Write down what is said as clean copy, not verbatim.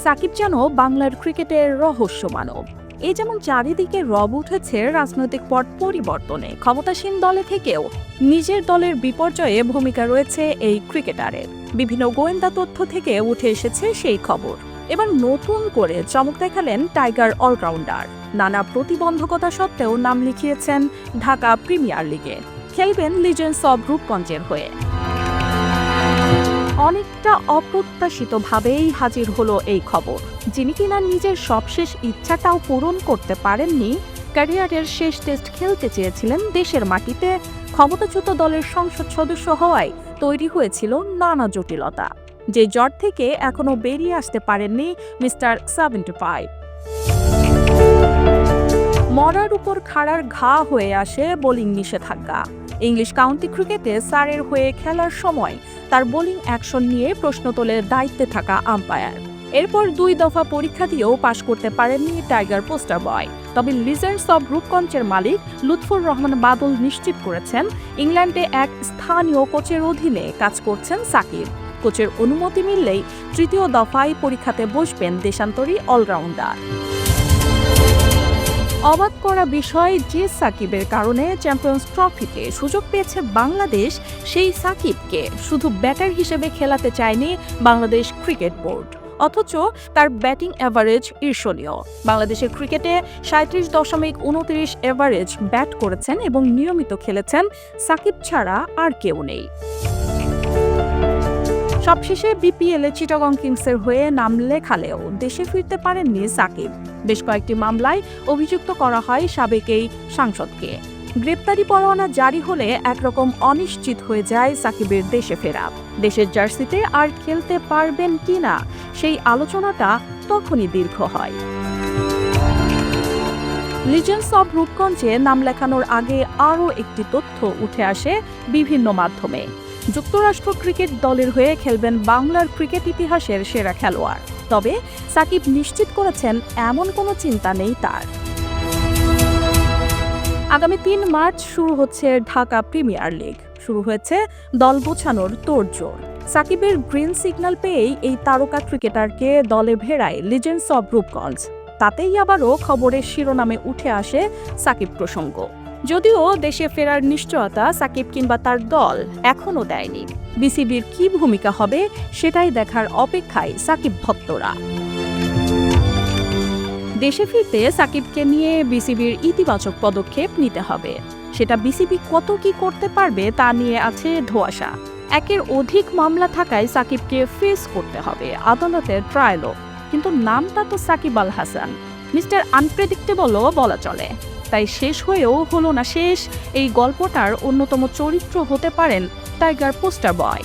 সাকিব যেন বাংলার ক্রিকেটের রহস্য মানব। এই যেমন চারিদিকে রব উঠেছে রাজনৈতিক পট পরিবর্তনে, ক্ষমতাসীন দলে থেকেও নিজের দলের বিপর্যয়ে ভূমিকা রয়েছে এই ক্রিকেটারের। বিভিন্ন গোয়েন্দা তথ্য থেকে উঠে এসেছে সেই খবর। এবার নতুন করে চমক দেখালেন টাইগার অলরাউন্ডার। নানা প্রতিবন্ধকতা সত্ত্বেও নাম লিখিয়েছেন ঢাকা প্রিমিয়ার লিগে, খেলবেন লিজেন্ডস অব রূপগঞ্জের হয়ে। অনেকটা অপ্রত্যাশিতভাবেই হাজির হলো এই খবর। যিনি কিনা নিজের সবশেষ ইচ্ছাটাও পূরণ করতে পারেননি, ক্যারিয়ারের শেষ টেস্ট খেলতে চেয়েছিলেন দেশের মাটিতে, ক্ষমতাচ্যুত দলের সংসদ সদস্য হওয়ায় তৈরি হয়েছিল নানা জটিলতা। যে জট থেকে এখনো বেরিয়ে আসতে পারেননি মিস্টার 75। মরার উপর খাড়ার ঘা হয়ে আসে বোলিং নিষেধাজ্ঞা। ইংলিশ কাউন্টি ক্রিকেটে সারের হয়ে খেলার সময় তার বোলিং অ্যাকশন নিয়ে প্রশ্ন তোলে দায়িত্বে থাকা আম্পায়ার। এরপর 2 দফা পরীক্ষা দিয়েও পাশ করতে পারেননি টাইগার পোস্টার বয়। তবে লিজেন্ডস অব রূপগঞ্জের মালিক লুৎফুর রহমান বাদল নিশ্চিত করেছেন, ইংল্যান্ডে এক স্থানীয় কোচের অধীনে কাজ করছেন সাকিব। কোচের অনুমতি মিললেই 3য় দফায় পরীক্ষাতে বসবেন দেশান্তরী অলরাউন্ডার। অবাক করা বিষয়, যে সাকিবের কারণে চ্যাম্পিয়ন্স ট্রফিতে সুযোগ পেয়েছে বাংলাদেশ, সেই সাকিবকে শুধু ব্যাটার হিসেবে খেলাতে চায়নি বাংলাদেশ ক্রিকেট বোর্ড। অথচ তার ব্যাটিং অ্যাভারেজ ঈর্ষণীয়। বাংলাদেশের ক্রিকেটে 37.29 এভারেজ ব্যাট করেছেন এবং নিয়মিত খেলেছেন, সাকিব ছাড়া আর কেউ নেই। সবশেষে বিপিএলে চিটাগং কিংসের হয়ে নাম লেখালেও দেশে ফিরতে পারেননি সাকিব। বেশ কয়েকটি মামলায় অভিযুক্ত করা হয় সাবেক এই সাংসদকে। গ্রেপ্তারি পরোয়ানা জারি হলে একরকম অনিশ্চিত হয়ে যায় সাকিবের দেশে ফেরা। দেশের জার্সিতে আর খেলতে পারবেন কিনা সেই আলোচনাটা তখনই দীর্ঘ হয়। লিজেন্ডস অব রূপগঞ্জে নাম লেখানোর আগে আরও একটি তথ্য উঠে আসে বিভিন্ন মাধ্যমে। যুক্তরাষ্ট্র ক্রিকেট দলের হয়ে খেলবেন বাংলার ক্রিকেট ইতিহাসের সেরা খেলোয়াড়। তবে সাকিব নিশ্চিত করেছেন এমন কোনো চিন্তা নেই তার। আগামী 3 মার্চ শুরু হচ্ছে ঢাকা প্রিমিয়ার লিগ। শুরু হয়েছে দল গোছানোর তোড়জোড়। সাকিবের গ্রিন সিগন্যাল পেয়েই এই তারকা ক্রিকেটারকে দলে ভেড়ায় লিজেন্ডস অব রূপগঞ্জ। তাতেই আবারও খবরের শিরোনামে উঠে আসে সাকিব প্রসঙ্গ। যদিও দেশে ফেরার নিশ্চয়তা সাকিব কিংবা তার দল এখনও দেয়নি। বিসিবির কি ভূমিকা হবে সেটাই দেখার অপেক্ষায় সাকিব ভক্তরা। দেশে ফিরতে সাকিবকে নিয়ে বিসিবির ইতিবাচক পদক্ষেপ নিতে হবে। সেটা বিসিবি কত কি করতে পারবে তা নিয়ে আছে ধোঁয়াশা। একের অধিক মামলা থাকায় সাকিবকে ফেস করতে হবে আদালতের ট্রায়ালও। কিন্তু নামটা তো সাকিব আল হাসান, মিস্টার আনপ্রেডিক্টেবলও বলা চলে। তাই শেষ হয়েও হলো না শেষ, এই গল্পটার অন্যতম চরিত্র হতে পারেন টাইগার পোস্টার বয়।